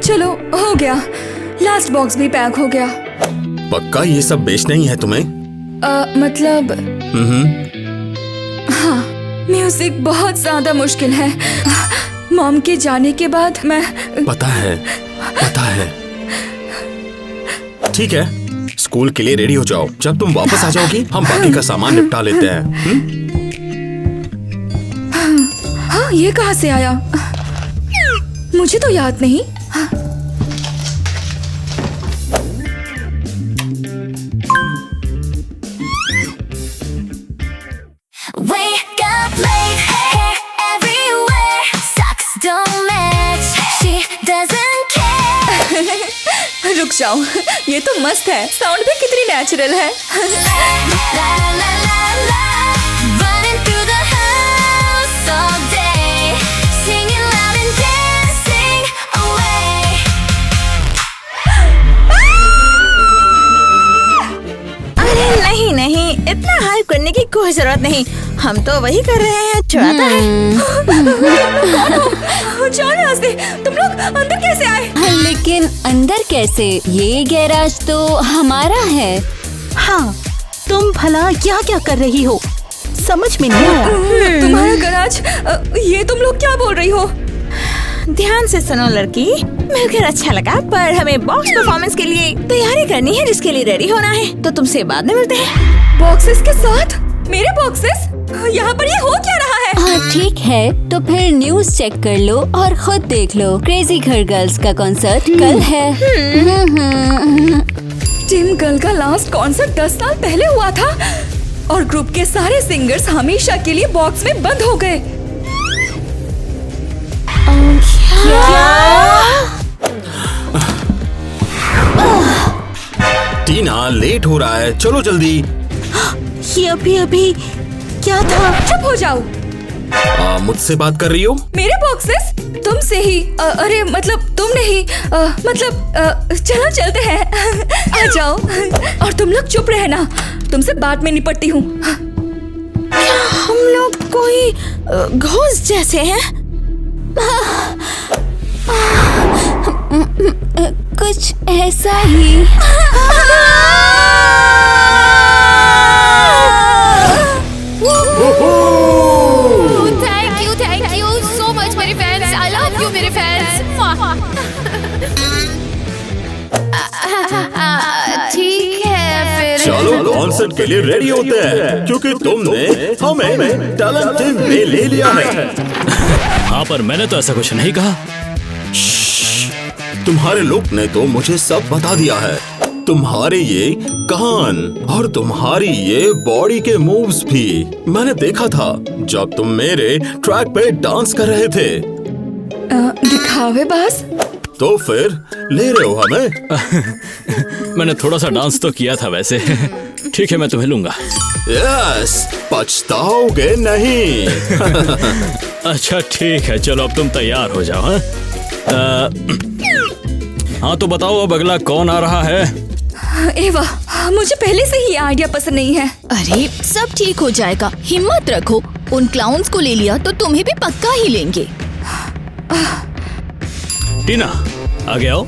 चलो हो गया, लास्ट बॉक्स भी पैक हो गया। पक्का ये सब बेचना ही है तुम्हें? मतलब हाँ, म्यूजिक बहुत ज्यादा मुश्किल है। मॉम के जाने के बाद मैं पता है। ठीक है, स्कूल के लिए रेडी हो जाओ। जब तुम वापस आ जाओगी हम बाकी का सामान निपटा लेते हैं। हाँ, ये कहाँ से आया? मुझे तो याद नहीं। Wake up late, hair everywhere, socks don't match, she doesn't care. रुक जाओ, ये तो मस्त है। साउंड भी कितनी नेचुरल है। La la la la, running through the house all day, singing loud and dancing away. अरे नहीं नहीं, इतना हाइप करने की कोई जरूरत नहीं। हम तो वही कर रहे हैं जो आता है। जाओ यहाँ से। तुम लोग अंदर कैसे आए? लेकिन अंदर कैसे? ये गैराज तो हमारा है। हाँ, तुम भला क्या क्या कर रही हो? समझ में नहीं आया। तुम्हारा गैराज? ये तुम लोग क्या बोल रही हो? ध्यान से सुनो लड़की, मिलकर अच्छा लगा, पर हमें बॉक्स परफॉर्मेंस के लिए तैयारी करनी है, जिसके लिए रेडी होना है। तो तुमसे बाद में मिलते हैं। बॉक्सेस के साथ? मेरे बॉक्सेस? यहाँ पर ये हो क्या रहा है? हाँ ठीक है, तो फिर न्यूज़ चेक कर लो और खुद देख लो। क्रेजी घर गर्ल्स का कॉन्सर्ट कल है। टीम गर्ल का लास्ट कॉन्सर्ट 10 साल पहले हुआ था और ग्रुप के सारे सिंगर्स हमेशा के लिए बॉक्स में बंद हो गए। टीना, लेट हो रहा है, चलो जल्दी। ये अभी क्या था? चुप हो जाओ। मुझसे बात कर रही हो? मेरे बॉक्सेस? तुमसे ही। अरे मतलब तुम नहीं। चलो चलते हैं। आ जाओ। और तुम लोग चुप रहना, तुमसे बाद में निपटती हूँ। हम लोग कोई घोस्ट जैसे हैं? कुछ ऐसा ही। Thank you so much मेरे fans. I love you मेरे fans. ठीक है फिर। चलो कॉन्सर्ट के लिए रेडी होते हैं, क्योंकि तुमने हमें टैलेंट टीम में ले लिया है। हाँ, पर मैंने तो ऐसा कुछ नहीं कहा। तुम्हारे लुक ने तो मुझे सब बता दिया है। तुम्हारे ये कान और तुम्हारी ये बॉडी के मूव्स भी मैंने देखा था जब तुम मेरे ट्रैक पे डांस कर रहे थे। दिखावे बास? तो फिर ले रहे हो हमें? मैंने थोड़ा सा डांस तो किया था वैसे। ठीक है, मैं तुम्हें लूंगा। यस, पछताओगे नहीं। अच्छा ठीक है, चलो अब तुम तैयार हो जाओ। हाँ तो बताओ अब अगला कौन आ रहा है? एवा, मुझे पहले से ही आइडिया पसंद नहीं है। अरे सब ठीक हो जाएगा, हिम्मत रखो। उन क्लाउन्स को ले लिया तो तुम्हें भी पक्का ही लेंगे। टीना, आगे आओ।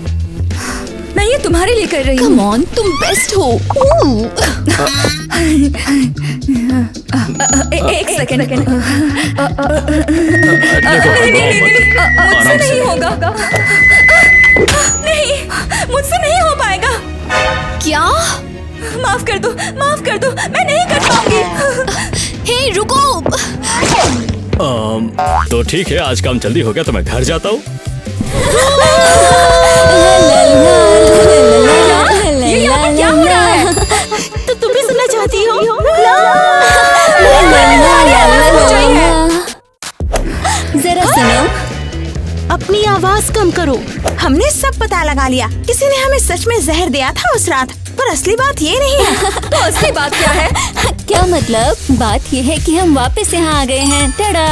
मैं ये तुम्हारे लिए कर रही हूँ। कम ऑन, तुम बेस्ट हो। एक सेकंड। मुझसे आराम से। नहीं होगा। नहीं, मुझसे नहीं हो पाएगा। क्या? माफ कर दो, मैं नहीं कर पाऊंगी। हे रुको। तो ठीक है, आज काम जल्दी हो गया तो मैं घर जाता हूँ। ये यहाँ पर क्या हो रहा है? तो तुम भी सुनना चाहती हो? जरा सुनो। अपनी आवाज कम करो। हमने सब पता लगा लिया, किसी ने हमें सच में जहर दिया था उस रात, पर असली बात ये नहीं है। तो असली बात क्या है? क्या मतलब? बात ये है कि हम वापस यहाँ आ गए हैं। टड़ा!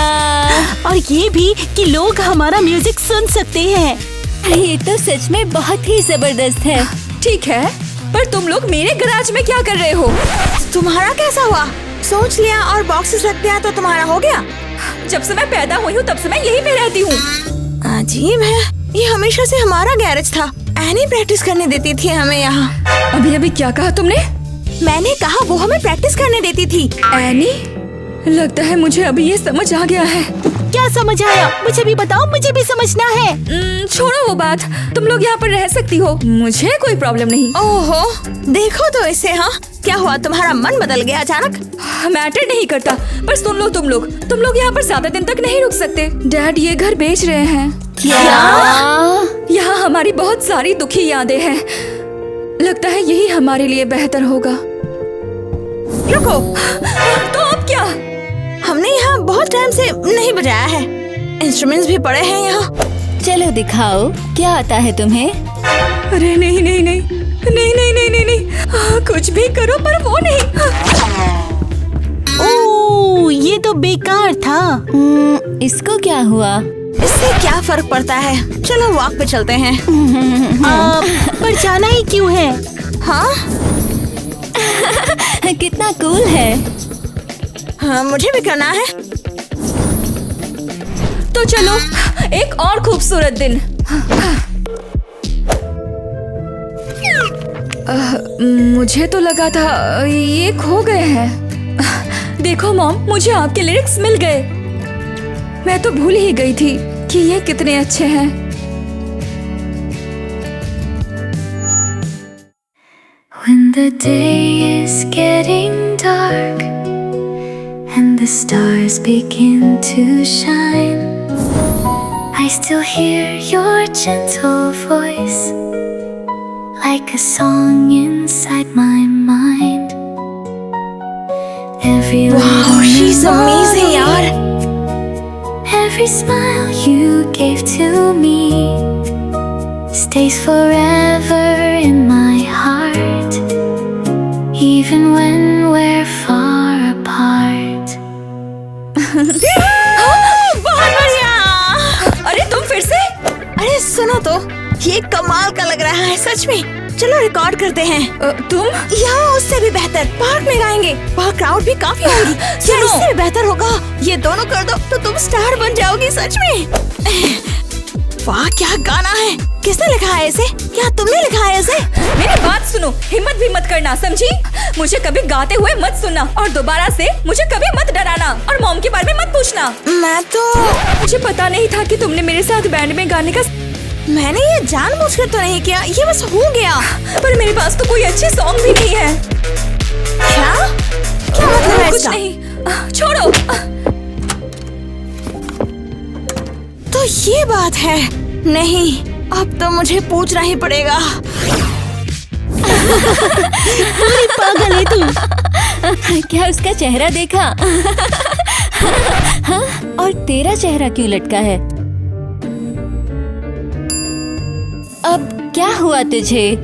और ये भी कि लोग हमारा म्यूजिक सुन सकते हैं। ये तो सच में बहुत ही जबरदस्त है। ठीक है, पर तुम लोग मेरे गैराज में क्या कर रहे हो? तुम्हारा कैसा हुआ? सोच लिया और बॉक्सेस रख दिया तो तुम्हारा हो गया? जब से मैं पैदा हुई हूँ तब से मैं यहीं पे रहती हूँ। अजीब है, ये हमेशा से हमारा गैरेज था। एनी प्रैक्टिस करने देती थी हमें यहाँ। अभी क्या कहा तुमने? मैंने कहा वो हमें प्रैक्टिस करने देती थी। एनी, लगता है मुझे अभी ये समझ आ गया है। क्या समझ आया? मुझे भी बताओ, मुझे भी समझना है। छोड़ो वो बात, तुम लोग यहाँ पर रह सकती हो, मुझे कोई प्रॉब्लम नहीं। ओहो, देखो तो इसे। हाँ, क्या हुआ? तुम्हारा मन बदल गया अचानक? मैटर नहीं करता, पर सुन लो तुम लोग यहाँ पर ज्यादा दिन तक नहीं रुक सकते। डैड ये घर बेच रहे हैं। क्या? यहाँ हमारी बहुत सारी दुखी यादें हैं। लगता है यही हमारे लिए बेहतर होगा। रुको, तो अब क्या? हमने यहाँ बहुत टाइम से नहीं बजाया है। इंस्ट्रूमेंट्स भी पड़े हैं यहाँ। चलो दिखाओ, क्या आता है तुम्हें? अरे नहीं नहीं नहीं नहीं नहीं नहीं नहीं नहीं, कुछ भी करो पर वो नहीं। ओह, ये तो बेकार था। इसको क्या हुआ? इससे क्या फर्क पड़ता है? चलो वॉक पे चलते हैं। पर जाना ही क्यों है? हाँ, कितना कूल है। हाँ, मुझे भी करना है। तो चलो, एक और खूबसूरत दिन। मुझे तो लगा था ये खो गए हैं। देखो मॉम, मुझे आपके लिरिक्स मिल गए। मैं तो भूल ही गई थी कि ये कितने अच्छे हैं। When the day is getting dark and the stars begin to shine, I still hear your gentle voice like a song inside my mind. Every Wow, she's amazing, यार। every smile you gave to me stays forever in my heart, even when we're far apart. बहुत बढ़िया। अरे तुम फिर से? अरे सुनो तो, ये कमाल का लग रहा है सच में। चलो रिकॉर्ड करते हैं। तुम? यहाँ उससे भी बेहतर पार्क में गाएंगे। वहाँ क्राउड भी काफी होगी। क्या सुनो। इससे भी बेहतर होगा? ये दोनों कर दो तो तुम स्टार बन जाओगी सच में। वाह, क्या गाना है। किसने लिखा है इसे? क्या तुमने लिखा है इसे? मेरी बात सुनो, हिम्मत भी मत करना, समझी? मुझे कभी गाते हुए मत सुनना और दोबारा से मुझे कभी मत डराना और मॉम के बारे में मत पूछना। मैं तो मुझे पता नहीं था कि तुमने मेरे साथ बैंड में गाने का। मैंने ये जानबूझकर तो नहीं किया, ये बस हो गया। पर मेरे पास तो कोई अच्छी सॉन्ग भी नहीं है। क्या? क्या मतलब है कुछ इसका? नहीं, छोड़ो। तो ये बात है। नहीं, अब तो मुझे पूछना ही पड़ेगा। पागल है तू। क्या उसका चेहरा देखा? हाँ? और तेरा चेहरा क्यों लटका है? अब क्या हुआ तुझे?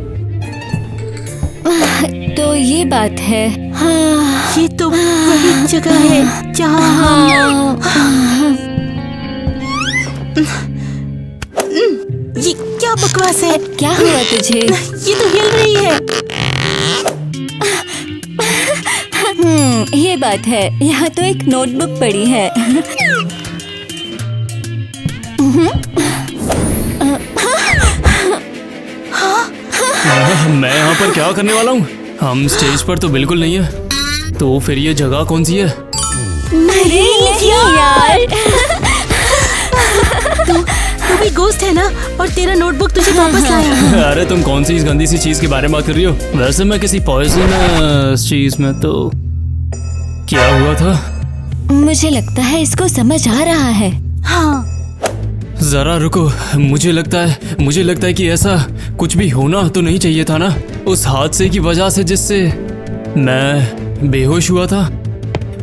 तो ये बात है। हाँ, ये तो वही जगह है जहाँ ये क्या बकवास है? क्या हुआ तुझे? ये तो हिल रही है। ये बात है। यहाँ तो एक नोटबुक पड़ी है। मैं यहाँ पर क्या करने वाला हूँ? हम स्टेज पर तो बिल्कुल नहीं है। तो फिर ये जगह कौन सी है? अरे नहीं यार। तू भी गोस्ट है ना? और तेरा नोटबुक तुझे वापस लाया। अरे तुम कौन सी इस गंदी सी चीज के बारे में बात कर रही हो? वैसे मैं किसी पॉइजन चीज में तो क्या हुआ था? मुझे लगता है इसको समझ आ रहा है। हाँ, जरा रुको, मुझे लगता है कि ऐसा कुछ भी होना तो नहीं चाहिए था ना। उस हादसे की वजह से जिससे मैं बेहोश हुआ था,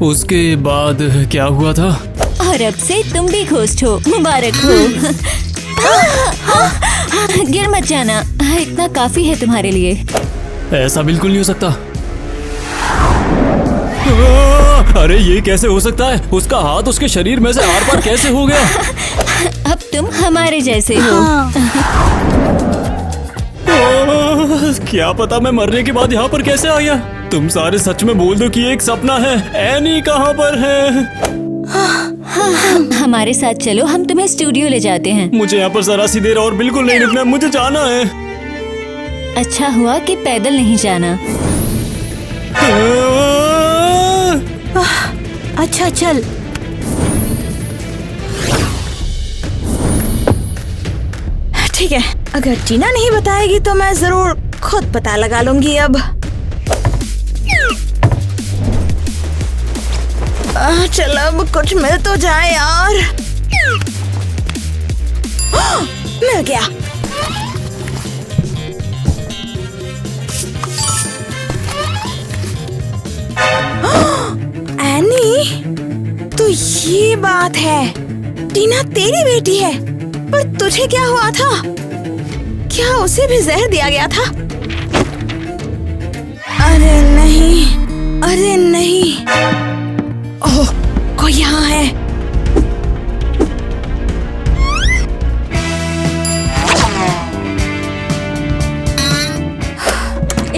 उसके बाद क्या हुआ था? और अब से तुम भी घोस्ट हो। मुबारक हो। गिर मत जाना, इतना काफी है तुम्हारे लिए। ऐसा बिल्कुल नहीं हो सकता। अरे ये कैसे हो सकता है? उसका हाथ उसके शरीर में से आर पार कैसे हो गया? अब तुम हमारे जैसे हो। क्या पता मैं मरने के बाद यहाँ पर कैसे आ गया? तुम सारे सच में बोल दो कि एक सपना है। एनी कहाँ पर है? हमारे साथ चलो, हम तुम्हें स्टूडियो ले जाते हैं। मुझे यहाँ पर जरा सी देर और बिल्कुल नहीं रुकना, मुझे जाना है। अच्छा हुआ कि पैदल नहीं जाना। अच्छा चल। ठीक है, अगर टीना नहीं बताएगी तो मैं जरूर खुद पता लगा लूंगी। अब चल, अब कुछ मिल तो जाए यार। मिल गया। एनी, तो ये बात है, टीना तेरी बेटी है, पर तुझे क्या हुआ था? क्या उसे भी जहर दिया गया था? अरे नहीं, अरे नहीं। ओह, कोई यहाँ है।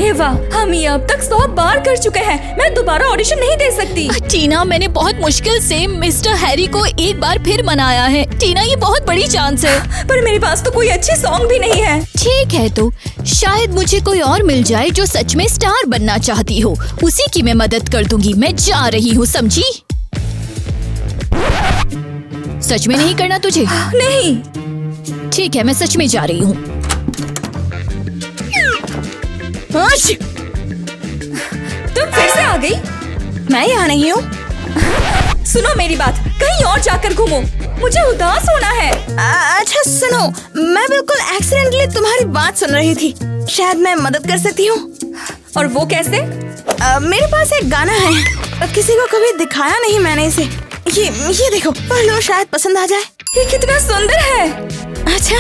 एवा, हम ये अब तक 100 बार कर चुके हैं। मैं दोबारा ऑडिशन नहीं दे सकती। टीना, मैंने बहुत मुश्किल से मिस्टर हैरी को एक बार फिर मनाया है। टीना, ये बहुत बड़ी चांस है। पर मेरे पास तो कोई अच्छी सॉन्ग भी नहीं है। ठीक है, तो शायद मुझे कोई और मिल जाए जो सच में स्टार बनना चाहती हो। उसी की मैं मदद कर दूंगी। मैं जा रही हूँ, समझी? सच में नहीं करना तुझे? नहीं। ठीक है, मैं सच में जा रही हूँ। तुम फिर से आ गई? मैं यहाँ नहीं हूँ। सुनो मेरी बात, कहीं और जाकर घूमो। मुझे उदास होना है। अच्छा सुनो, मैं बिल्कुल एक्सीडेंटली तुम्हारी बात सुन रही थी। शायद मैं मदद कर सकती हूँ। और वो कैसे? मेरे पास एक गाना है, किसी को कभी दिखाया नहीं मैंने इसे। ये देखो, पढ़ लो, शायद पसंद आ जाए। ये कितना सुंदर है। अच्छा,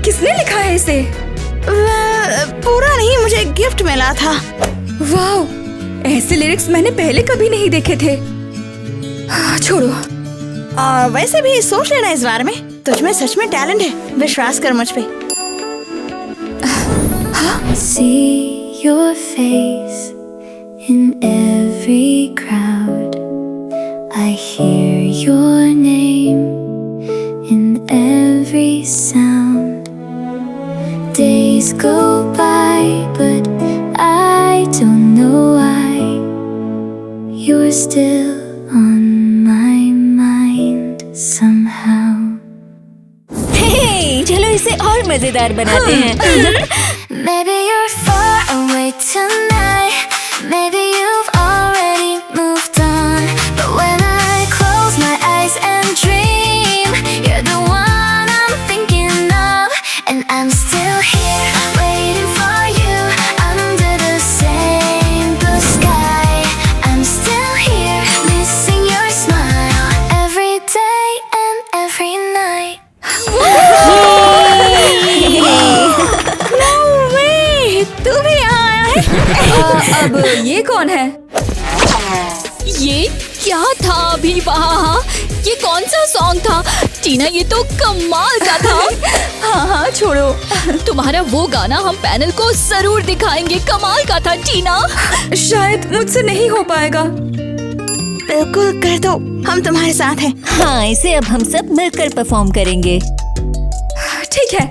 किसने लिखा है इसे? पूरा नहीं, मुझे गिफ्ट मिला था। वाओ, ऐसे लिरिक्स मैंने पहले कभी नहीं देखे थे। छोड़ो। वैसे भी सोच लेना इस बारे में। तुझमें सच में टैलेंट है, विश्वास कर मुझ पे। See your face in every crowd. I hear your name in every sound. Days go by, but I don't know why. You're still on my mind somehow. हे, चलो इसे और मजेदार बनाते हैं। Maybe you're far away tonight. Maybe you've already moved on. But when I close my eyes and dream, you're the one I'm thinking of. And I'm still here, waiting for you under the same blue sky. I'm still here, missing your smile every day and every night. तू भी यहाँ आया है? अब ये कौन है? ये क्या था अभी वहाँ? ये कौन सा सॉन्ग था? टीना, ये तो कमाल का था। हाँ, छोड़ो। तुम्हारा वो गाना हम पैनल को जरूर दिखाएंगे। कमाल का था टीना। शायद मुझसे नहीं हो पाएगा। बिल्कुल कर दो, हम तुम्हारे साथ हैं। हाँ, इसे अब हम सब मिलकर परफॉर्म करेंगे। ठीक है,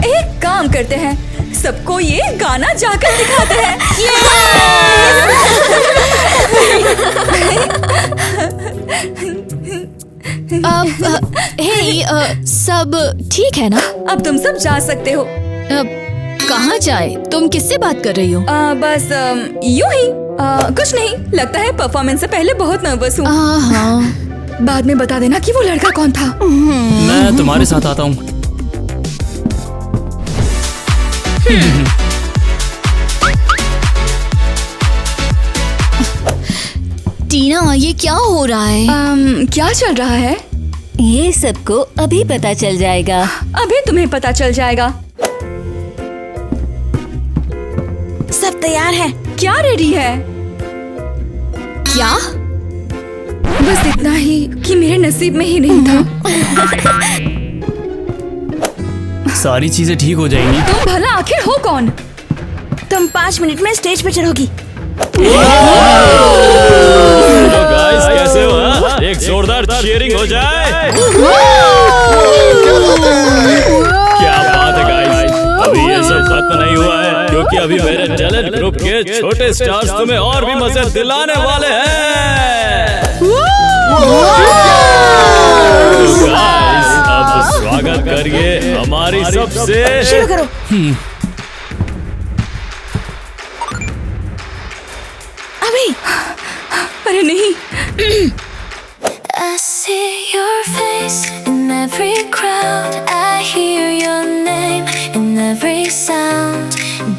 एक काम करते हैं, सबको ये गाना जाकर दिखाते हैं। सब ठीक है ना? अब तुम सब जा सकते हो। कहाँ जाए? तुम किससे बात कर रही हो? बस यूं ही। कुछ नहीं, लगता है परफॉर्मेंस से पहले बहुत नर्वस हूँ। हाँ। बाद में बता देना कि वो लड़का कौन था। मैं तुम्हारे साथ आता हूँ। टीना, ये क्या हो रहा है? क्या चल रहा है? ये सबको अभी पता चल जाएगा। अभी तुम्हें पता चल जाएगा। सब तैयार है? क्या रेडी है? क्या? बस इतना ही कि मेरे नसीब में ही नहीं था। सारी चीजें ठीक हो जाएंगी। तुम भला आखिर हो कौन? तुम 5 मिनट में स्टेज पे चढ़ोगी। गाइस, कैसे हो? एक जोरदार चीयरिंग हो जाए। क्या बात है गाइस, अभी ये सब खत्म नहीं हुआ है, क्योंकि अभी मेरे टैलेंट ग्रुप के छोटे स्टार्स तुम्हें और भी मजे दिलाने वाले हैं। गाइस, अब स्वागत करिए हमारी सबसे शुरू करो। अभी अरे नहीं। I see your face in every crowd. I hear your name in every sound.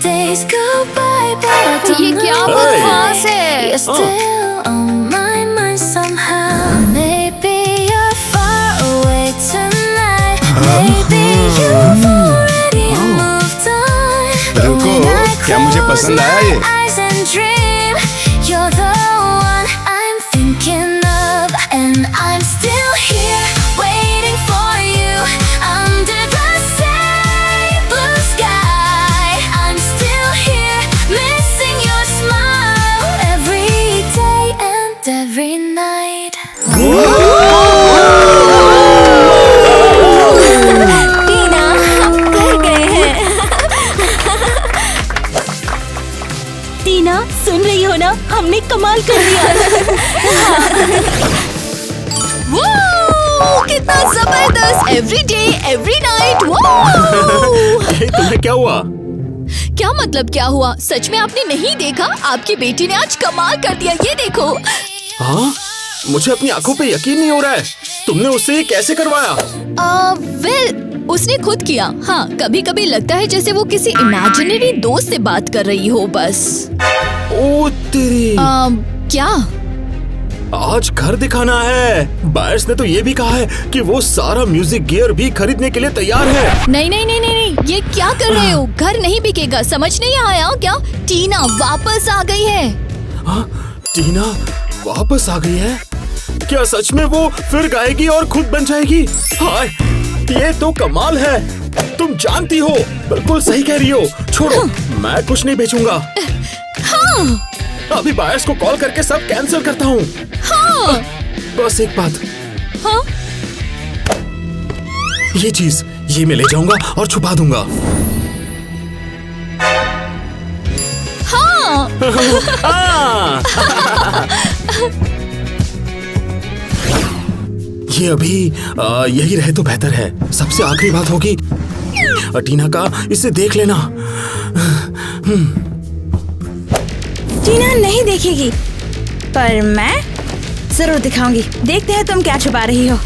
Days go by, but ये क्या बकवास है? you're still on my mind somehow. Maybe you're far away tonight. Maybe you've already moved on. But रुको, when I क्या मुझे close पसंद आया ये? my eyes and dream, you're the one I'm thinking of, and I'm still here waiting for you under the same blue sky. I'm still here missing your smile every day and every night. टीना, हम कर गए हैं। टीना, सुन रही हो ना, हमने कमाल कर दिया। वो कितना जबरदस्त! Every day every night. तुम्हें क्या हुआ? क्या मतलब क्या हुआ? सच में आपने नहीं देखा? आपकी बेटी ने आज कमाल कर दिया, ये देखो। हाँ, मुझे अपनी आंखों पे यकीन नहीं हो रहा है। तुमने उससे ये कैसे करवाया? वेल, उसने खुद किया। हाँ, कभी कभी लगता है जैसे वो किसी इमेजिनरी दोस्त से बात कर रही हो बस। ओ तेरी, क्या? आज घर दिखाना है। बायर्स ने तो ये भी कहा है कि वो सारा म्यूजिक गियर भी खरीदने के लिए तैयार है। नहीं नहीं नहीं नहीं नहीं, ये क्या कर रहे हो? घर नहीं बिकेगा, समझ नहीं आया क्या? टीना वापस आ गई है। हाँ, टीना वापस आ गई है? क्या सच में वो फिर गाएगी और खुद बन जाएगी? हाय, ये तो कमाल है। तुम जानती हो, बिल्कुल सही कह रही हो। छोड़ो, मैं कुछ नहीं बेचूंगा। हाँ अभी बायर्स को कॉल करके सब कैंसिल करता हूँ। हाँ बस एक बात, हाँ। ये चीज ये मैं ले जाऊंगा और छुपा दूंगा। हाँ हाँ। ये अभी यही रहे तो बेहतर है। सबसे आखिरी बात होगी, टीना का इसे देख लेना। टीना नहीं देखेगी, पर मैं जरूर दिखाऊंगी। देखते हैं तुम क्या छुपा रही हो।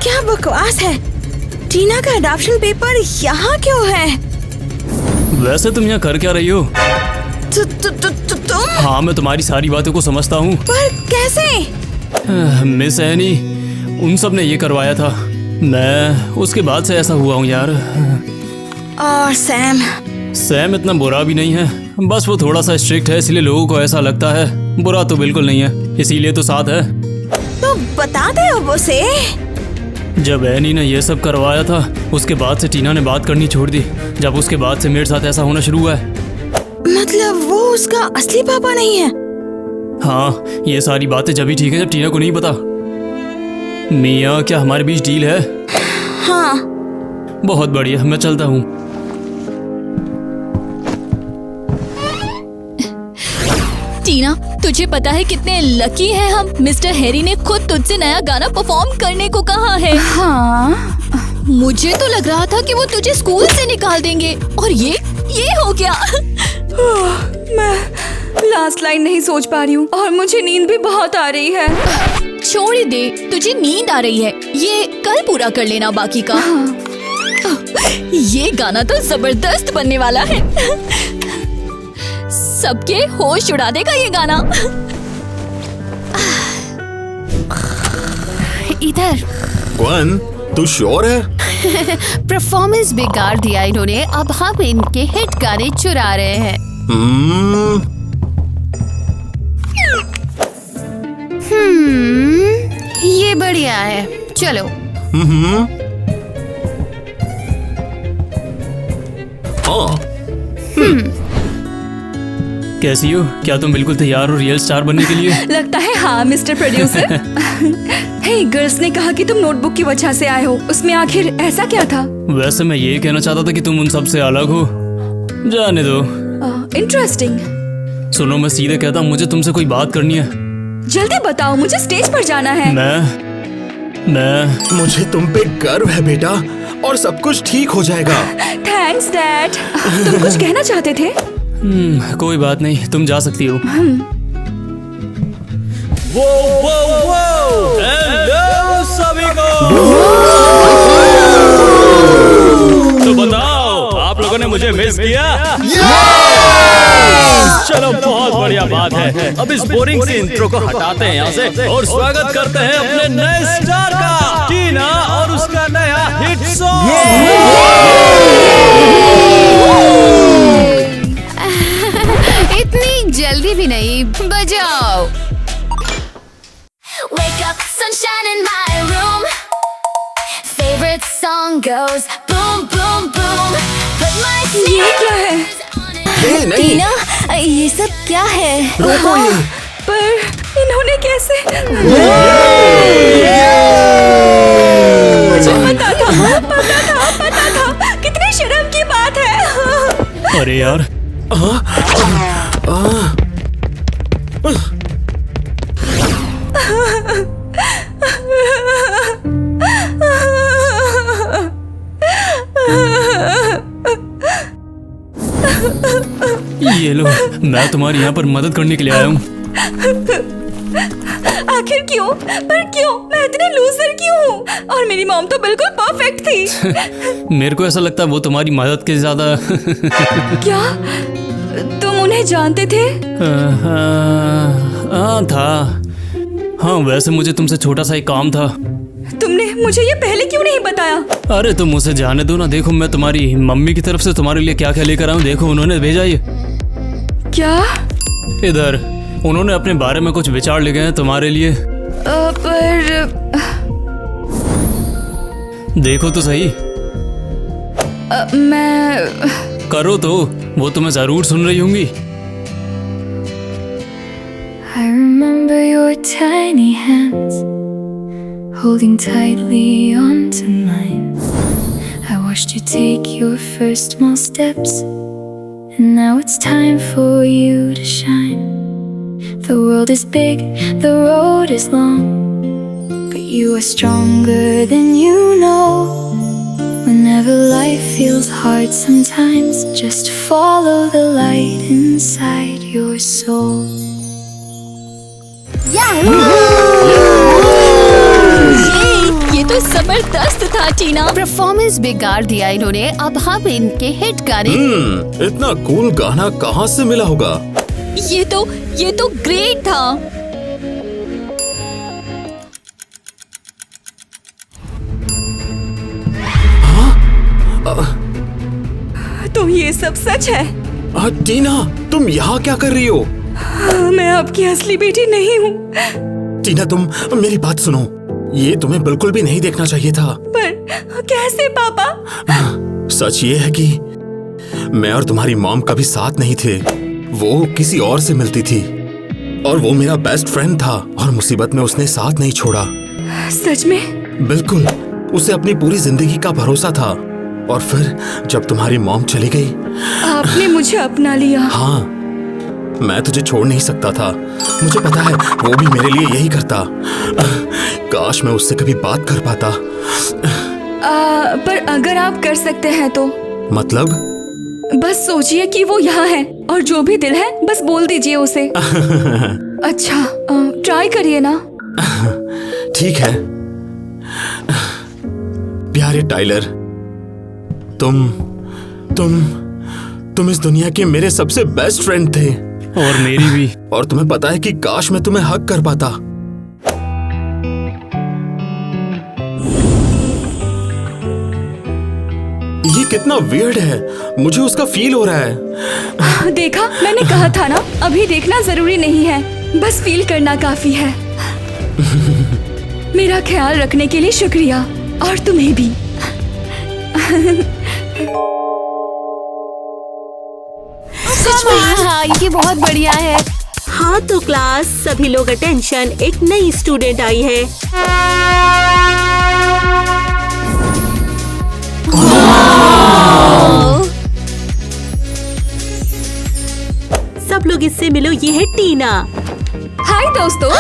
क्या बकवास है? टीना का अडॉप्शन पेपर यहाँ क्यों है? वैसे तुम यहाँ कर क्या रही हो? तुम? हाँ, मैं तुम्हारी सारी बातों को समझता हूँ। पर कैसे? मिस एनी, उन सब ने ये करवाया था। मैं उसके बाद से ऐसा हुआ हूँ यार। और सैम इतना बुरा भी नहीं है, बस वो थोड़ा सा स्ट्रिक्ट है, इसलिए लोगों को ऐसा लगता है। बुरा तो बिल्कुल नहीं है, इसीलिए तो साथ है। तो बता दे अब उसे। जब एनी ने ये सब करवाया था, उसके बाद से टीना ने बात करनी छोड़ दी। जब उसके बाद से मेरे साथ ऐसा होना शुरू हुआ है। मतलब वो उसका असली पापा नहीं है? हाँ, ये सारी बातें जब ही ठीक है जब टीना को नहीं पता। मियाँ, क्या हमारे बीच डील है? हाँ। बहुत बढ़िया, मैं चलता हूँ। टीना, तुझे पता है कितने लकी हैं हम? मिस्टर हैरी ने खुद तुझसे नया गाना परफॉर्म करने को कहा है। हाँ, मुझे तो लग रहा था कि वो तुझे स्कूल से निकाल देंगे, और ये हो गया। मैं लास्ट लाइन नहीं सोच पा रही हूँ और मुझे नींद भी बहुत आ रही है। छोड़ दे, तुझे नींद आ रही है, ये कल पूरा कर लेना बाकी का। ये गाना तो जबरदस्त बनने वाला है। सबके होश उड़ा देगा ये गाना। इधर वन, तू श्योर है? परफॉर्मेंस बिगाड़ दिया इन्होंने, अब हम इनके हिट गाने चुरा रहे हैं। ये बढ़िया है, चलो। हाँ, कैसी हो? क्या तुम बिल्कुल तैयार हो रियल स्टार बनने के लिए? लगता है हाँ मिस्टर प्रोड्यूसर। हे, गर्ल्स ने कहा कि तुम नोटबुक की वजह से आए हो, उसमें आखिर ऐसा क्या था? वैसे मैं ये कहना चाहता था कि तुम उन सब से अलग हो। जाने दो। इंटरेस्टिंग। सुनो, मैं सीधे कहता हूँ, मुझे तुमसे कोई बात करनी है। जल्दी बताओ, मुझे स्टेज पर जाना है। मैं मुझे तुम पे गर्व है बेटा, और सब कुछ ठीक हो जाएगा। Thanks dad. तुम कुछ कहना चाहते थे? कोई बात नहीं, तुम जा सकती हो। हेलो सभी को। तो बताओ, आप लोगों ने मुझे मिस किया? चलो, बहुत बढ़िया बात है। अब इस बोरिंग सी इंट्रो को हटाते हैं यहाँ से और स्वागत करते हैं अपने नए स्टार का, टीना और उसका नया हिट इतनी जल्दी भी नहीं, बजाओ। Wake up, sunshine in my room. Favorite song goes boom, boom, boom. Put my ये क्या है? ए, नहीं, टीना, ये सब क्या है? रोको ये। पर इन्होंने कैसे? मुझे पता था। कितनी शर्म की बात है। अरे यार, ये लो, मैं तुम्हारी यहाँ पर मदद करने के लिए आया हूँ। आखिर क्यों? पर क्यों? मैं इतनी लूजर क्यों हूँ? और मेरी मॉम तो बिल्कुल परफेक्ट थी। मेरे को ऐसा लगता है वो तुम्हारी मदद के ज्यादा। क्या तुम उन्हें जानते थे? हाँ था। हाँ, वैसे मुझे तुमसे छोटा सा एक काम था। तुमने मुझे ये पहले क्यों नहीं बताया? अरे तुम मुझे जाने दो ना। देखो, मैं तुम्हारी मम्मी की तरफ से तुम्हारे लिए क्या क्या लेकर आया हूँ। देखो, उन्होंने भेजा ये। क्या? इधर उन्होंने अपने बारे में कुछ विचार लिखे हैं तुम्हारे लिए। पर देखो तो सही। मैं करो तो, वो तुम्हें जरूर सुन रही होंगी। I remember your tiny hands holding tightly onto mine. I watched you take your first small steps, and now it's time for you to shine. The world is big, the road is long, but you are stronger than you know. Whenever life feels hard sometimes, just follow the light inside your soul. ये तो जबरदस्त था टीना। Performance बिगाड़ दिया इन्होंने। अब हम इनके हिट गाने। इतना कूल गाना कहाँ से मिला होगा? ये तो ग्रेट था। तो ये सब सच है? टीना, तुम यहाँ क्या कर रही हो? मैं आपकी असली बेटी नहीं हूँ। टीना, तुम मेरी बात सुनो। ये तुम्हें बिल्कुल भी नहीं देखना चाहिए था। पर कैसे पापा? सच ये है कि मैं और तुम्हारी मॉम कभी साथ नहीं थे। वो किसी और से मिलती थी, और वो मेरा बेस्ट फ्रेंड था, और मुसीबत में उसने साथ नहीं छोड़ा। सच में? बिल्कुल, उसे अपनी पूरी जिंदगी का भरोसा था। और फिर जब तुम्हारी मॉम चली गई, आपने मुझे अपना लिया। हाँ, मैं तुझे छोड़ नहीं सकता था। मुझे पता है वो भी मेरे लिए यही करता। काश मैं उससे कभी बात कर पाता। पर अगर आप कर सकते हैं तो? मतलब? बस सोचिए कि वो यहाँ है, और जो भी दिल है बस बोल दीजिए उसे। अच्छा, ट्राई करिए ना। ठीक है। प्यारे टाइलर, तुम इस दुनिया के मेरे सबसे बेस्ट फ्रेंड थे। और मेरी भी। और तुम्हें पता है कि काश मैं तुम्हें हक कर पाता। ये कितना वियर्ड है, मुझे उसका फील हो रहा है। देखा, मैंने कहा था ना, अभी देखना जरूरी नहीं है, बस फील करना काफी है। मेरा ख्याल रखने के लिए शुक्रिया, और तुम्हें भी। सच में हाँ, ये बहुत बढ़िया है। हाँ तो क्लास, सभी लोग अटेंशन, एक नई स्टूडेंट आई है। सब लोग इससे मिलो, ये है टीना। हाय दोस्तों।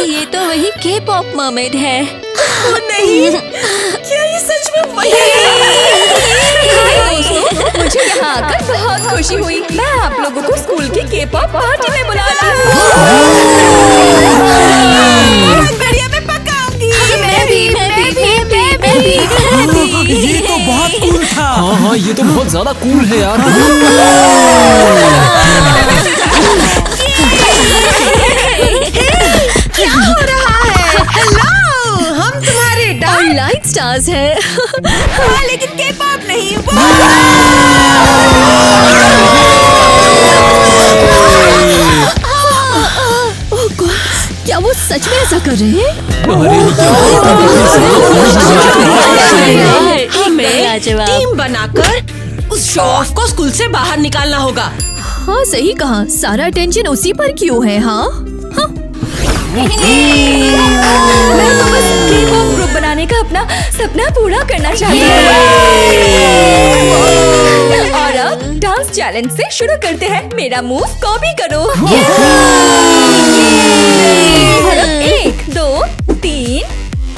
ये तो वही के पॉप मर्मेड है। नहीं, क्या ये सच में वही हाय दोस्तों, मुझे यहाँ आकर बहुत खुशी हुई। मैं आप लोगों को स्कूल की के-पॉप पार्टी में बुलाती हूँ। बढ़िया, मैं पकाऊंगी। मैं भी। ये तो बहुत कूल था। हाँ, ये तो बहुत ज्यादा कूल है यार। क्या हो रहा है? हेलो, हम तुम्हारे डांस लाइट स्टार्स है। हाँ, लेकिन के-पॉप नहीं। ओह गॉड, क्या वो सच में ऐसा कर रहे हैं? हमें टीम बनाकर उस शो ऑफ को स्कूल से बाहर निकालना होगा। हाँ सही कहा, सारा अटेंशन उसी पर क्यों है? हाँ मैं तो बस के-पॉप ग्रुप बनाने का अपना सपना पूरा करना चाहती हूँ। और अब डांस चैलेंज से शुरू करते हैं। मेरा मूव कॉपी करो। और अब 1 2 3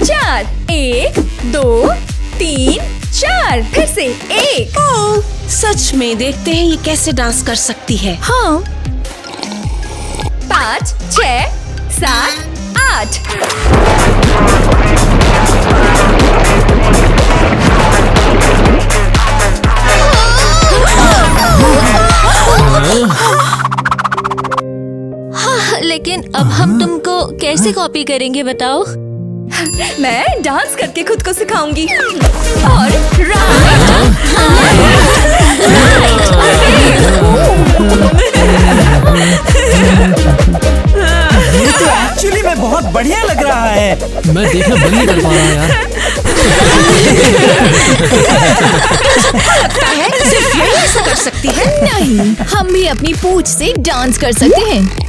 4, 1 2 3 4, फिर से 1। ओह, सच में देखते हैं ये कैसे डांस कर सकती है। हाँ 5 6 7 8। लेकिन अब हम तुमको कैसे कॉपी करेंगे बताओ? मैं डांस करके खुद को सिखाऊंगी। और राइट ये तो एक्चुअली में बहुत बढ़िया लग रहा है। मैं देखना बंद नहीं कर पा रहा यार। लगता है सिर्फ ये ऐसा कर सकती है। नहीं, हम भी अपनी पूंछ से डांस कर सकते हैं।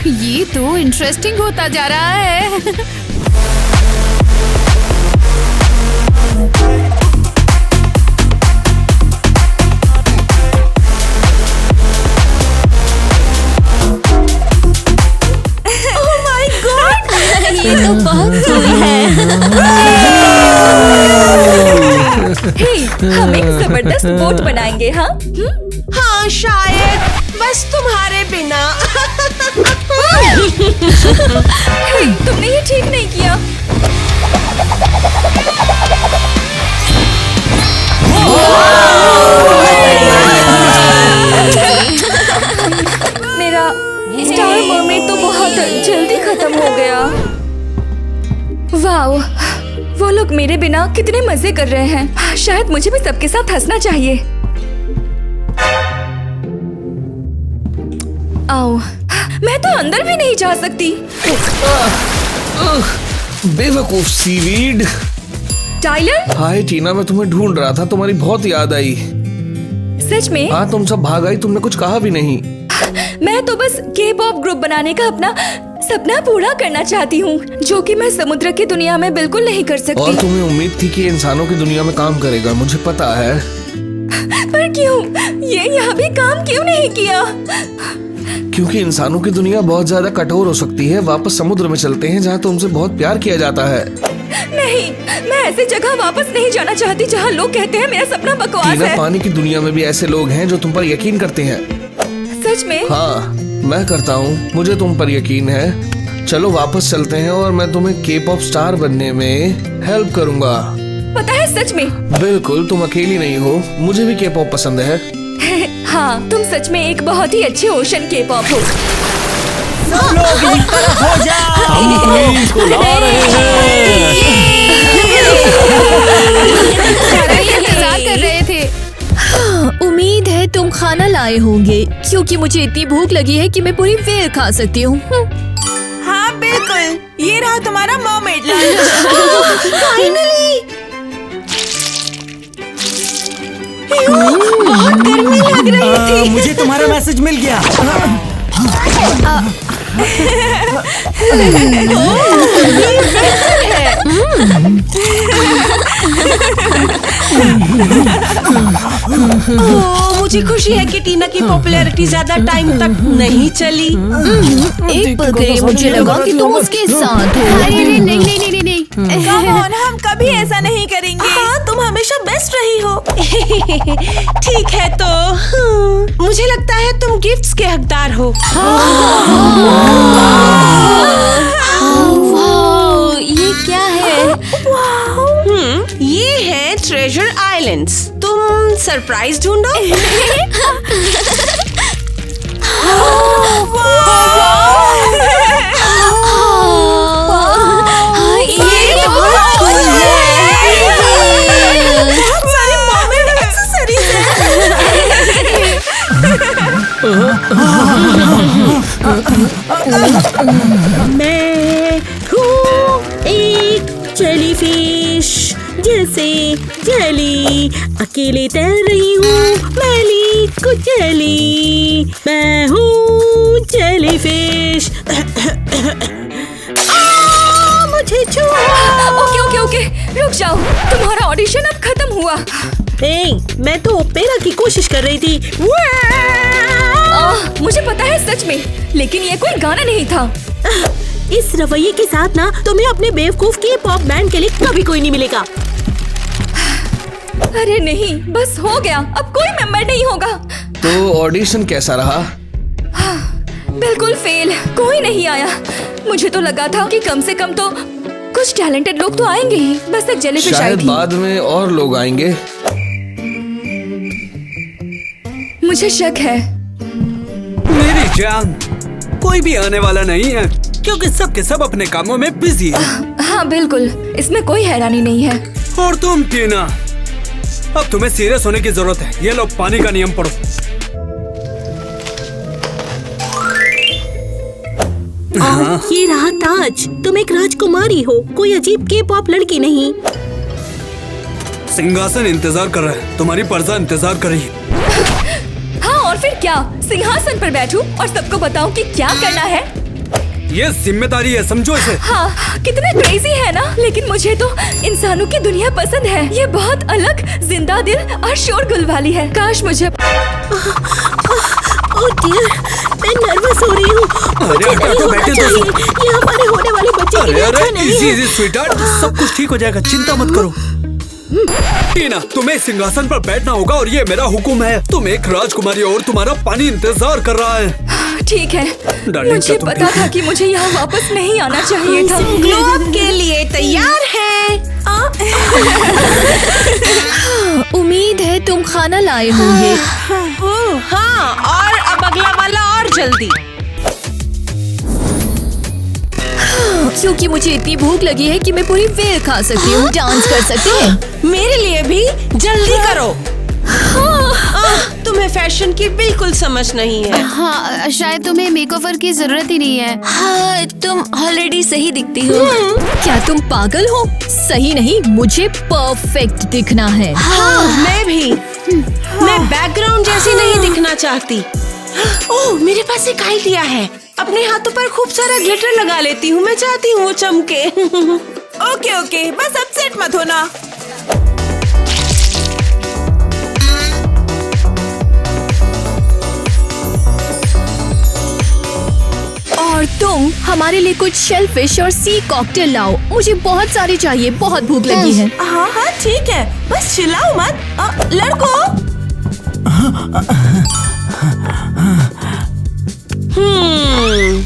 ये तो इंटरेस्टिंग होता जा रहा है। ये तो बहुत कूल है। हे, हम एक जबरदस्त बोट बनाएंगे। हाँ हाँ शायद, बस तुम्हारे बिना। हे, तुमने ये ठीक नहीं किया। मेरा स्टार मरमेड तो बहुत जल्दी खत्म हो गया। वाओ, वो लोग मेरे बिना कितने मजे कर रहे हैं। शायद मुझे भी सबके साथ हंसना चाहिए। आओ, मैं तो अंदर भी नहीं जा सकती। बेवकूफ सीवीड। टाइलर, हाय टीना, मैं तुम्हें ढूंढ रहा था, तुम्हारी बहुत याद आई। सच में? हाँ, तुम सब भाग आई, तुमने कुछ कहा भी नहीं। मैं तो बस के-पॉप ग्रुप बनाने का अपना सपना पूरा करना चाहती हूँ, जो कि मैं समुद्र की दुनिया में बिल्कुल नहीं कर और सकती। तुम्हें उम्मीद थी कि इंसानों की दुनिया में काम करेगा, मुझे पता है। पर क्यों? ये यहाँ भी काम क्यों नहीं किया? क्योंकि इंसानों की दुनिया बहुत ज्यादा कठोर हो सकती है। वापस समुद्र में चलते हैं जहाँ तुमसे बहुत प्यार किया जाता है। नहीं, मैं ऐसी जगह वापस नहीं जाना चाहती जहाँ लोग कहते हैं मेरा सपना बकवास टीना, है। पानी की दुनिया में भी ऐसे लोग हैं जो तुम पर यकीन करते हैं। सच में? हाँ, मैं करता हूँ, मुझे तुम पर यकीन है। चलो वापस चलते हैं और मैं तुम्हें के-पॉप स्टार बनने में हेल्प करूँगा। पता है, सच में। बिल्कुल, तुम अकेली नहीं हो, मुझे भी के-पॉप पसंद है। हाँ, तुम सच में एक बहुत ही अच्छे ओशन के-पॉप हो। लोग एक तरफ हो जाओ। हम क्वीन को ला रहे हैं। इंतजार कर रहे थे। उम्मीद है तुम खाना लाए होंगे क्योंकि मुझे इतनी भूख लगी है कि मैं पूरी वेल खा सकती हूँ। हाँ बिल्कुल, ये रहा तुम्हारा मर्मेड लंच। फाइनली। बहुत गर्मी लग रही थी। मुझे तुम्हारा मैसेज मिल गया। मुझे खुशी है कि टीना की पॉपुलैरिटी ज्यादा टाइम तक नहीं चली। एक पल के लिए मुझे लगा कि तुम उसके साथ हो। अरे नहीं नहीं नहीं नहीं नहीं। Come on, हम कभी ऐसा नहीं करेंगे। हाँ, तुम हमेशा बेस्ट रही हो। ठीक है तो मुझे लगता है तुम गिफ्ट्स के हकदार हो। वाह, ये क्या है? ये है ट्रेजर आइलैंड्स। तुम सरप्राइज ढूंढो। मैं हूँ एक जेलीफिश, जैसे जेली अकेले तैर रही हूँ, मैली कुचली। मैं हूँ जेलीफिश। मुझे छुआ। ओके ओके ओके, रुक जाओ। तुम्हारा ऑडिशन अब खत्म हुआ। मैं तो ओपेरा की कोशिश कर रही थी। मुझे पता है सच में, लेकिन ये कोई गाना नहीं था। इस रवैये के साथ ना तुम्हें अपने बेवकूफ के पॉप बैंड के लिए कभी कोई नहीं मिलेगा। अरे नहीं, बस हो गया, अब कोई मेंबर नहीं होगा। तो ऑडिशन कैसा रहा? बिल्कुल फेल, कोई नहीं आया। मुझे तो लगा था कि कम से कम तो कुछ टैलेंटेड लोग तो आएंगे ही, बस एक जेलीफिश आई शायद थी। बाद में और लोग आएंगे। मुझे शक है। मेरी जान, कोई भी आने वाला नहीं है क्योंकि सब के सब अपने कामों में बिजी है। हाँ बिल्कुल, इसमें कोई हैरानी नहीं है। और तुम टीना, अब तुम्हें सीरियस होने की जरूरत है। ये लो पानी का नियम पढ़ो। और ये रहा ताज। तुम एक राजकुमारी हो, कोई अजीब के पॉप लड़की नहीं। सिंहासन इंतजार कर रहा है, तुम्हारी प्रजा इंतजार कर रही है। हाँ और फिर क्या, सिंहासन पर बैठूं और सबको बताऊं कि क्या करना है? ये जिम्मेदारी है, समझो इसे। हाँ, कितना क्रेजी है ना, लेकिन मुझे तो इंसानों की दुनिया पसंद है। ये बहुत अलग, जिंदा दिल और शोरगुल वाली है। काश मुझे ओह डियर, मैं नर्वस हो रही हूँ। मुझे नहीं होना चाहिए। ये हमारे होने वाले बच्चे के लिए अच्छा नहीं है। इजी स्वीटहार्ट, सब कुछ ठीक हो जाएगा, चिंता मत करो। टीना, तुम्हें सिंहासन पर बैठना होगा और ये मेरा हुक्म है। तुम एक राजकुमारी और तुम्हारा पानी इंतजार कर रहा है। ठीक है, डार्लिंग, मुझे क्या तुम पता ठीक था कि मुझे यहाँ वापस नहीं आना चाहिए था। ग्लोब के लिए तैयार है। उम्मीद है तुम खाना लाए होंगे। हाँ, और अब अगला वाला और जल्दी। क्योंकि मुझे इतनी भूख लगी है कि मैं पूरी वेल खा सकती हूँ। डांस कर सकते हैं? मेरे लिए भी जल्दी करो। तुम्हें फैशन की बिल्कुल समझ नहीं है। हाँ, शायद तुम्हें मेकओवर की जरूरत ही नहीं है। हाँ, तुम ऑलरेडी सही दिखती हो। क्या तुम पागल हो? सही नहीं, मुझे परफेक्ट दिखना है। हाँ, मैं भी। मैं बैकग्राउंड जैसी नहीं दिखना चाहती। ओह, मेरे पास एक आइडिया है। अपने हाथों पर खूब सारा ग्लिटर लगा लेती हूँ। मैं चाहती हूँ वो चमके। ओके ओके, बस अपसेट मत होना। और तुम हमारे लिए कुछ शेलफिश और सी कॉकटेल लाओ। मुझे बहुत सारी चाहिए, बहुत भूख लगी है। हाँ हाँ ठीक है, बस चिल्लाओ मत। लड़कों,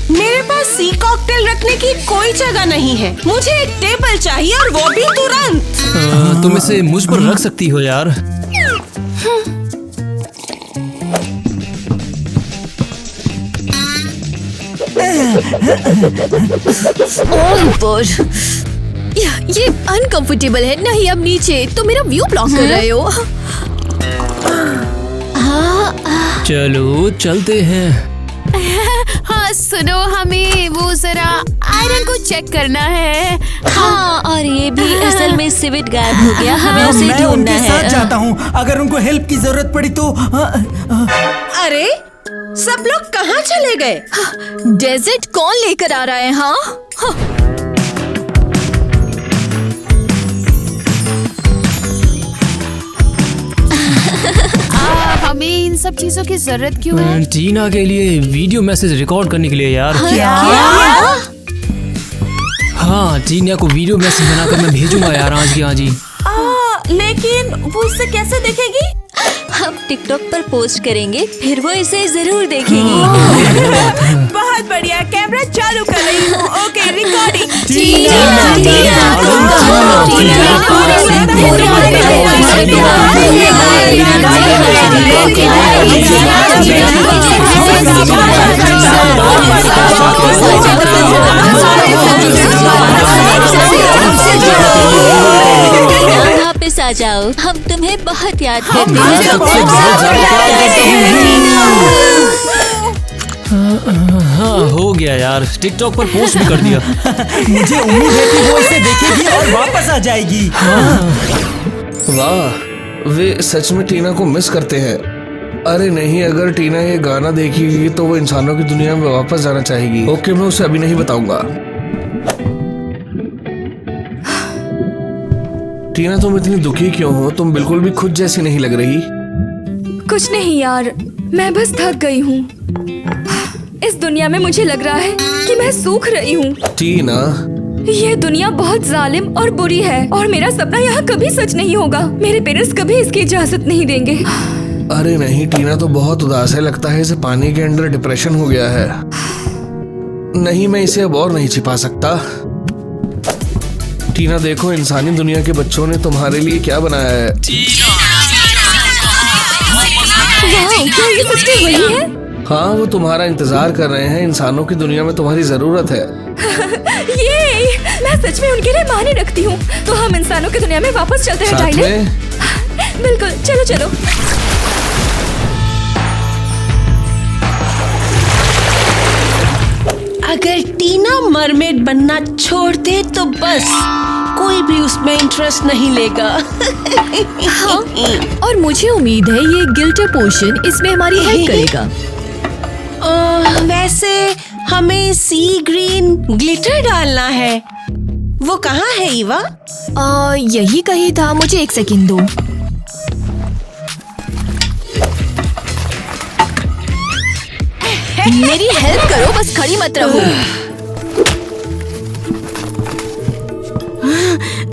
मेरे पास सी कॉकटेल रखने की कोई जगह नहीं है। मुझे एक टेबल चाहिए और वो भी तुरंत। तुम इसे मुझ पर रख सकती हो यार। ये अनकंफर्टेबल है। नहीं, अब नीचे तो मेरा व्यू ब्लॉक कर रहे हो। चलो चलते हैं। हाँ सुनो, हमें वो जरा आयरन को चेक करना है। हाँ, और ये भी असल में सिविट गायब हो गया, हमें उसे मैं ढूंढना उनके साथ है। जाता हूँ, अगर उनको हेल्प की जरूरत पड़ी तो। अरे सब लोग कहाँ चले गए? डेजर्ट कौन लेकर आ रहा है? हाँ, हमें इन सब चीजों की जरूरत क्यों है? टीना के लिए वीडियो मैसेज रिकॉर्ड करने के लिए यार। हाँ, टीना को वीडियो मैसेज बनाकर मैं भेजूंगा यार आज की आज ही। लेकिन वो इसे कैसे देखेगी? हम टिकटॉक पर पोस्ट करेंगे, फिर वो इसे जरूर देखेगी। बहुत बढ़िया, कैमरा चालू कर रही हूँ। Okay, recording. वापस आ जाओ, हम तुम्हें बहुत याद करते हैं। हाँ, हो गया यार, टिकटॉक पर पोस्ट भी कर दिया। मुझे उम्मीद है कि वो इसे देखेगी और वापस आ जाएगी। वाह, वे सच में टीना को मिस करते हैं। अरे नहीं, अगर टीना ये गाना देखेगी तो वो इंसानों की दुनिया में वापस जाना चाहेगी। ओके, मैं उसे अभी नहीं बताऊंगा। टीना, तुम इतनी दुखी क्यों हो? तुम बिल्कुल भी खुद जैसी नहीं लग रही। कुछ नहीं यार, मैं बस थक गई हूँ। इस दुनिया में मुझे लग रहा है कि मैं सूख रही हूँ। टीना, ये दुनिया बहुत जालिम और बुरी है और मेरा सपना यहाँ कभी सच नहीं होगा। मेरे पेरेंट्स कभी इसकी इजाजत नहीं देंगे। अरे नहीं, टीना तो बहुत उदास है। लगता है इसे पानी के अंदर डिप्रेशन हो गया है। नहीं, मैं इसे अब और नहीं छिपा सकता। टीना देखो, इंसानी दुनिया के बच्चों ने तुम्हारे लिए क्या बनाया है। वाह, क्या ये सच्ची वही है? हाँ, वो तुम्हारा इंतजार कर रहे हैं। इंसानों की दुनिया में तुम्हारी जरूरत है। ये मैं सच में उनके लिए माने रखती हूँ। तो हम इंसानों की दुनिया में वापस चलते हैं साथ टाइलर? में? बिल्कुल, चलो चलो। अगर टीना मरमेड बनना छोड़ दे तो बस कोई भी उसमें इंटरेस्ट नहीं लेगा। हाँ, और मुझे उम्मीद है ये गिल्टर पोशन इसमें हमारी हेल्प करेगा। वैसे हमें सी ग्रीन ग्लिटर डालना है। वो कहाँ है ईवा? यही कहीं था, मुझे एक सेकंड दो। मेरी हेल्प करो, बस खड़ी मत रहो।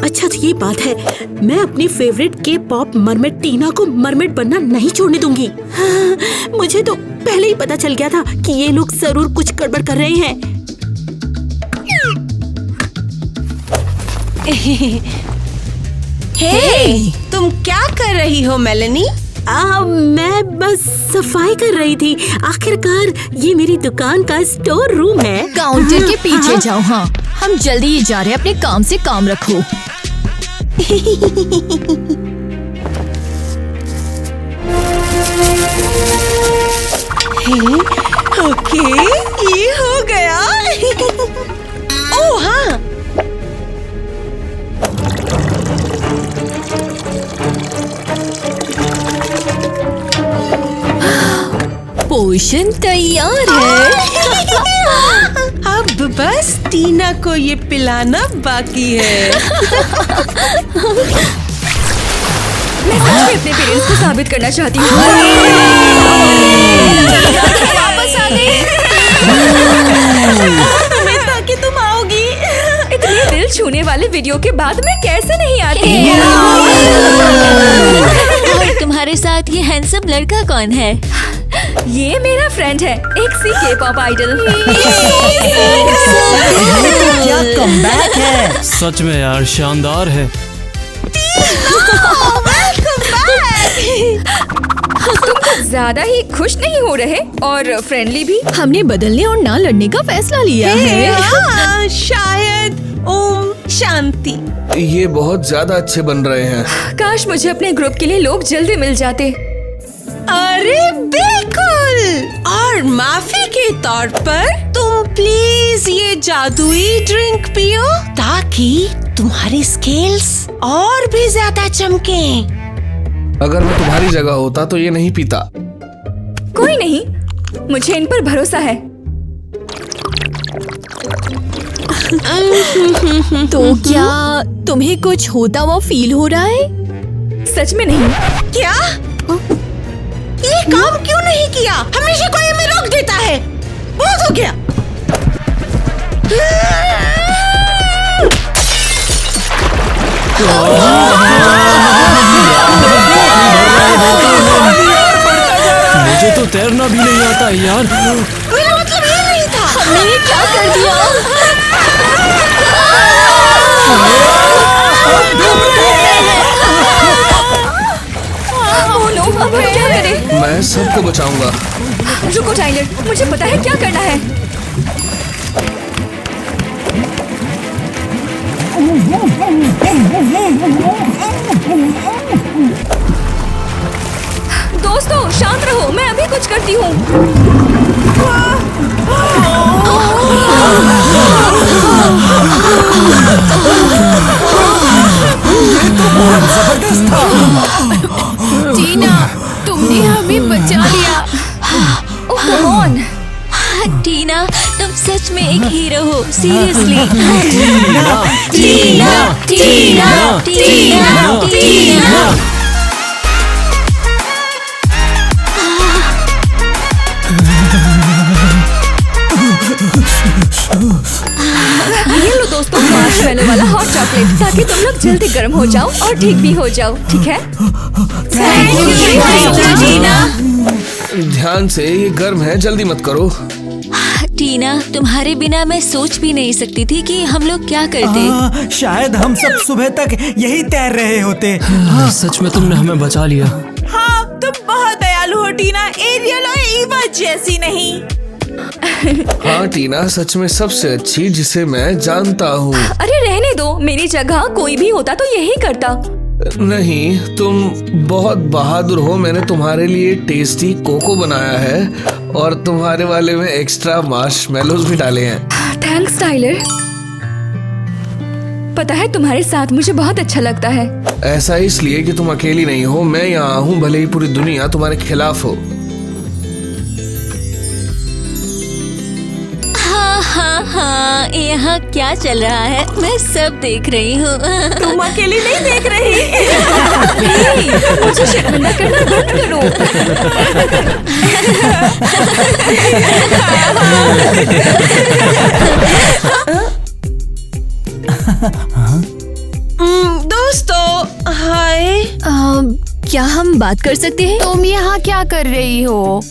अच्छा तो ये बात है, मैं अपनी फेवरेट के पॉप मरमेड टीना को मरमेड बनना नहीं छोड़ने दूंगी। हाँ, मुझे तो पहले ही पता चल गया था कि ये लोग जरूर कुछ गड़बड़ कर रहे हैं। हे, तुम क्या कर रही हो मेलेनी? मैं बस सफाई कर रही थी। आखिरकार ये मेरी दुकान का स्टोर रूम है। काउंटर के पीछे जाओ। हाँ, हम जल्दी ही जा रहे हैं, अपने काम से काम रखो। ओके, ये हो गया। ओह हाँ, पोशन तैयार है। अब बस टीना को ये पिलाना बाकी है। मैं सच में अपने पेरेंट्स को साबित करना चाहती हूँ। वापस आ गए। मैं था कि तुम आओगी। इतने दिल छूने वाले वीडियो के बाद मैं कैसे नहीं आती? और तुम्हारे साथ ये हैंडसम लड़का कौन है? ये मेरा फ्रेंड है, एक सी के पॉप आइडल। क्या कमबैक है। सच में यार, शानदार है। तुमको कुछ ज्यादा ही खुश नहीं हो रहे और फ्रेंडली भी। हमने बदलने और ना लड़ने का फैसला लिया है। हाँ, शायद ओम शांति। ये बहुत ज्यादा अच्छे बन रहे हैं। काश मुझे अपने ग्रुप के लिए लोग जल्दी मिल जाते। अरे बिल्कुल। और माफी के तौर पर तुम प्लीज ये जादुई ड्रिंक पियो ताकि तुम्हारी स्केल्स और भी ज्यादा चमकें। अगर मैं तुम्हारी जगह होता तो ये नहीं पीता। कोई नहीं, मुझे इन पर भरोसा है। तो क्या तुम्हें कुछ होता हुआ फील हो रहा है? सच में नहीं। क्या? ये काम क्यों नहीं किया? हमेशा कोई हमें रोक देता है। बहुत हो गया। मुझे तो तैरना भी नहीं आता यार। मेरा मतलब ये नहीं था। हमने ये क्या कर दिया? ओह नो, अब हम क्या करें? मैं सबको बचाऊंगा। रुको टाइलर, मुझे पता है क्या करना है। दोस्तों शांत रहो, मैं अभी कुछ करती हूँ। टीना, तुमने हमें बचा लिया। ओह कम ऑन। टीना, तुम सच में एक हीरो हो। सीरियसली। टीना, टीना, टीना, टीना। ये लो दोस्तों, मार्शमैलो वाला हॉट चॉकलेट, ताकि तुम लोग जल्दी गर्म हो जाओ और ठीक भी हो जाओ। ठीक है? ध्यान से, ये गर्म है, जल्दी मत करो। टीना, तुम्हारे बिना मैं सोच भी नहीं सकती थी कि हम लोग क्या करते। शायद हम सब सुबह तक यही तैर रहे होते। सच में तुमने हमें बचा लिया। हाँ, तुम बहुत दयालु हो टीना। एरियल और ईवा जैसी नहीं। हाँ टीना, सच में सबसे अच्छी जिसे मैं जानता हूँ। अरे रहने दो, मेरी जगह कोई भी होता तो यही करता। नहीं, तुम बहुत बहादुर हो। मैंने तुम्हारे लिए टेस्टी कोको बनाया है और तुम्हारे वाले में एक्स्ट्रा मार्शमैलोज भी डाले हैं। थैंक्स टाइलर। पता है तुम्हारे साथ मुझे बहुत अच्छा लगता है। ऐसा इसलिए कि तुम अकेली नहीं हो। मैं यहाँ हूँ, भले ही पूरी दुनिया तुम्हारे खिलाफ हो। हाँ हाँ, यहाँ क्या चल रहा है मैं सब देख रही हूँ। तुम अकेली नहीं देख रही। मुझे शर्मिंदा करना बंद करो। दोस्तों हाय। क्या हम बात कर सकते हैं? तुम यहाँ क्या कर रही हो?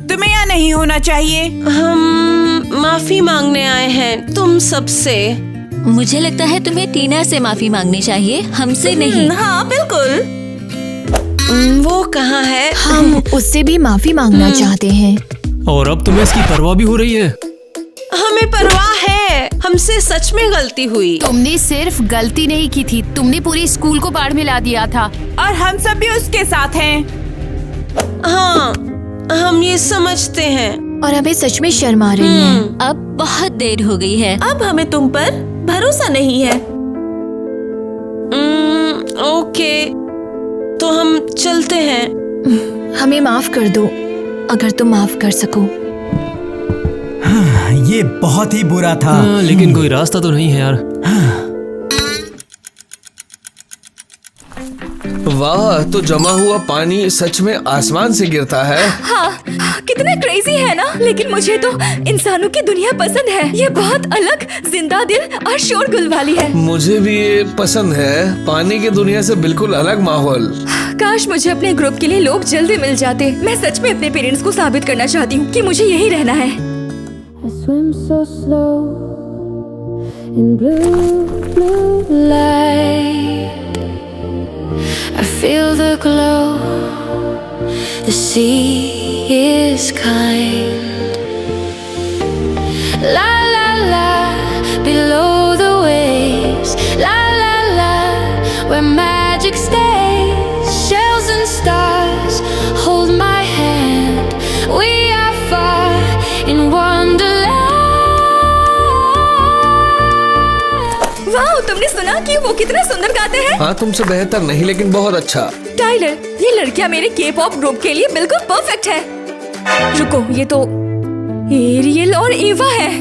तुम्हें यहाँ नहीं होना चाहिए। हम माफी मांगने आए हैं तुम सबसे। मुझे लगता है तुम्हें टीना से माफी मांगनी चाहिए, हमसे नहीं। हाँ बिल्कुल। वो कहाँ है? हम उससे भी माफी मांगना चाहते हैं। और अब तुम्हें इसकी परवाह भी हो रही है? हमें परवाह है, हमसे सच में गलती हुई। तुमने सिर्फ गलती नहीं की थी, तुमने पूरी स्कूल को बाढ़ में ला दिया था। और हम सब भी उसके साथ हैं। हाँ, हम ये समझते हैं। और हमें सच में शर्म आ रही है। अब बहुत देर हो गई है। अब हमें तुम पर भरोसा नहीं है। ओके, तो हम चलते हैं। हमें माफ कर दो, अगर तुम माफ कर सको। ये बहुत ही बुरा था। लेकिन कोई रास्ता तो नहीं है यार। वाह, तो जमा हुआ पानी सच में आसमान से गिरता है। हाँ, कितना क्रेजी है ना। लेकिन मुझे तो इंसानों की दुनिया पसंद है। ये बहुत अलग, जिंदा दिल और शोरगुल वाली है। मुझे भी ये पसंद है, पानी की दुनिया से बिल्कुल अलग माहौल। काश मुझे अपने ग्रुप के लिए लोग जल्दी मिल जाते। मैं सच में अपने पेरेंट्स को साबित करना चाहती हूँ कि मुझे यही रहना है। I swim so slow in blue, blue light. I feel the glow The sea is kind. La la la, below the waves. La la la, where magic stays. Shells and stars hold my hand. We are far in wonderland. वाह, तुमने सुना कि वो कितना सुंदर गाते हैं? हाँ, तुमसे बेहतर नहीं लेकिन बहुत अच्छा। टाइलर, ये लड़कियां मेरे के-पॉप ग्रुप के लिए बिल्कुल परफेक्ट है। रुको, ये तो एरियल और एवा है।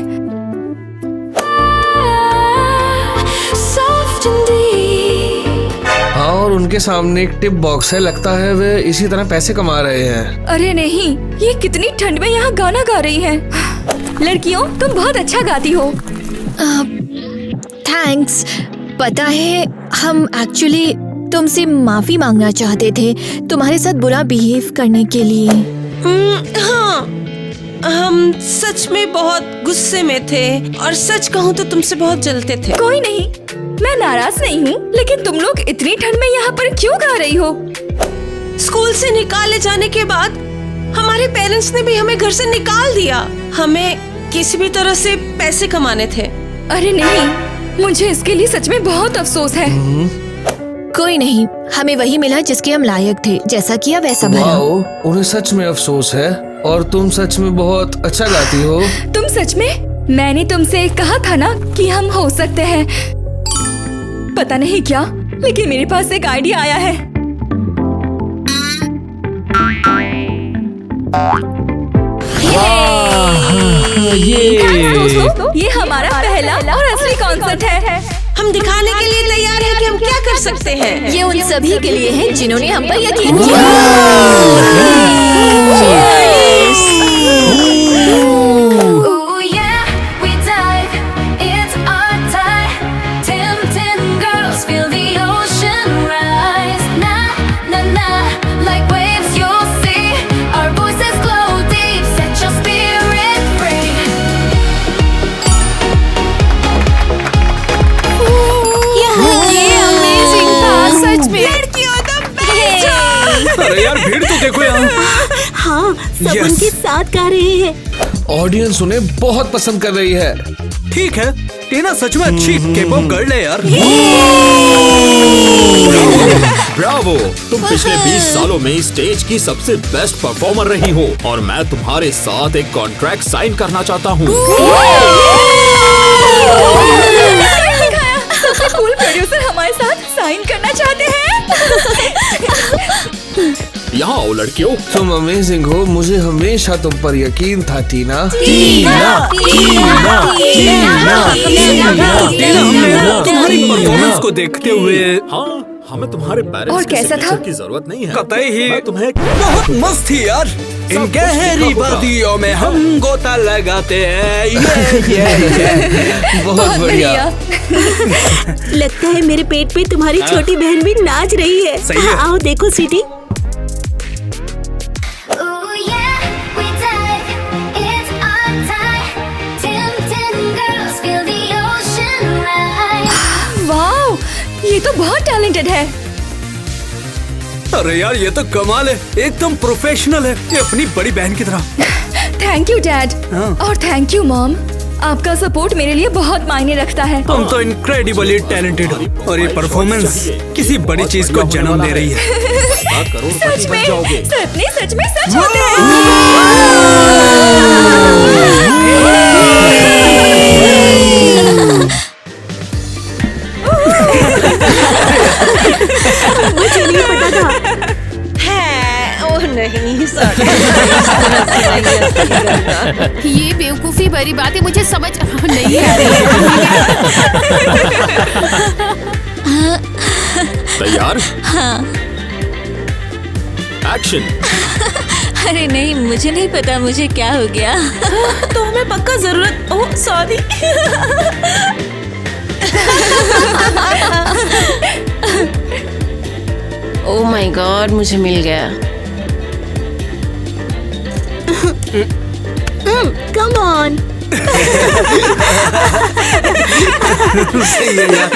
Soft and deep. हाँ, और उनके सामने एक टिप बॉक्स है। लगता है वे इसी तरह पैसे कमा रहे हैं। अरे नहीं, ये कितनी ठंड में यहाँ गाना गा रही हैं। लड़कियों, तुम बहुत अच्छा गाती हो। थैंक्स। पता है, हम एक्चुअली तुमसे माफी मांगना चाहते थे तुम्हारे साथ बुरा बिहेव करने के लिए। हाँ, हम सच में बहुत गुस्से में थे और सच कहूँ तो तुमसे बहुत जलते थे। कोई नहीं, मैं नाराज नहीं हूँ, लेकिन तुम लोग इतनी ठंड में यहाँ पर क्यों गा रही हो? स्कूल से निकाले जाने के बाद हमारे पेरेंट्स ने भी हमें घर से निकाल दिया। हमें किसी भी तरह से पैसे कमाने थे। अरे नहीं, मुझे इसके लिए सच में बहुत अफसोस है। कोई नहीं, हमें वही मिला जिसके हम लायक थे, जैसा किया वैसा भरा। वाओ, उन्हें सच में अफसोस है और तुम सच में बहुत अच्छा गाती हो। तुम सच में? मैंने तुमसे कहा था ना कि हम हो सकते हैं। पता नहीं क्या, लेकिन मेरे पास एक आइडिया आया है। दोस्तों, ये हमारा पहला और असली कॉन्सर्ट है। हम दिखाने के लिए तैयार हैं कि हम क्या कर सकते हैं। ये उन सभी के लिए है जिन्होंने हम पर यकीन किया। Ooh yeah, we dive. It's our time. Tempting girls feel the ocean rise. Na na na, like waves you'll see. Our voices glow deep, set your spirit free. ये अमेजिंग था सच में। अरे यार, भीड़ तो देखो यहाँ। हाँ, सब Yes. उनके साथ गा रहे हैं। ऑडियंस उन्हें बहुत पसंद कर रही है। ठीक है, टीना सच में अच्छी के-पॉप गर्ल है यार। ब्रावो! तुम पिछले 20 सालों में स्टेज की सबसे बेस्ट परफॉर्मर रही हो और मैं तुम्हारे साथ एक कॉन्ट्रैक्ट साइन करना चाहता हूँ। सबसे कूल प्रोड्यूसर हमारे साथ साइन करना चाहते हैं। यहाँ आओ लड़कियों। तुम अमेजिंग हो, मुझे हमेशा तुम पर यकीन था टीना। टीना, हमने तुम्हारी परफॉर्मेंस को देखते हुए हाँ, हमें तुम्हारे पेरेंट्स और कैसा था? की जरूरत नहीं है। कतई ही मैं तुम्हें बहुत मस्त थी यार। इन गहरी वादियों में हम गोता लगाते हैं। बहुत बढ़िया। लगता है मेरे पेट पे तुम्हारी छोटी बहन भी नाच रही है। सही है। आओ देखो Sweety. Ooh yeah, we dive. It's our time. Tempting girls feel the ocean rise. Wow, ये तो बहुत टैलेंटेड है। अरे यार, ये तो कमाल है, एकदम प्रोफेशनल है, ये अपनी बड़ी बहन की तरह। थैंक यू डैड और थैंक यू मॉम। आपका सपोर्ट मेरे लिए बहुत मायने रखता है। तुम तो इनक्रेडिबली टैलेंटेड हो और ये परफॉर्मेंस किसी बड़ी चीज को जन्म दे रही है। सच में, सपने सच में सच होते हैं। मुझे नहीं पता था। है, ओह नहीं, सॉरी। ये बेवकूफी भरी बातें मुझे समझ नहीं आ रही है। तैयार? हाँ। एक्शन। अरे नहीं, मुझे नहीं पता मुझे क्या हो गया। तो हमें पक्का जरूरत। Oh sorry. Oh my God, मुझे मिल गया। Come on. सही है यार।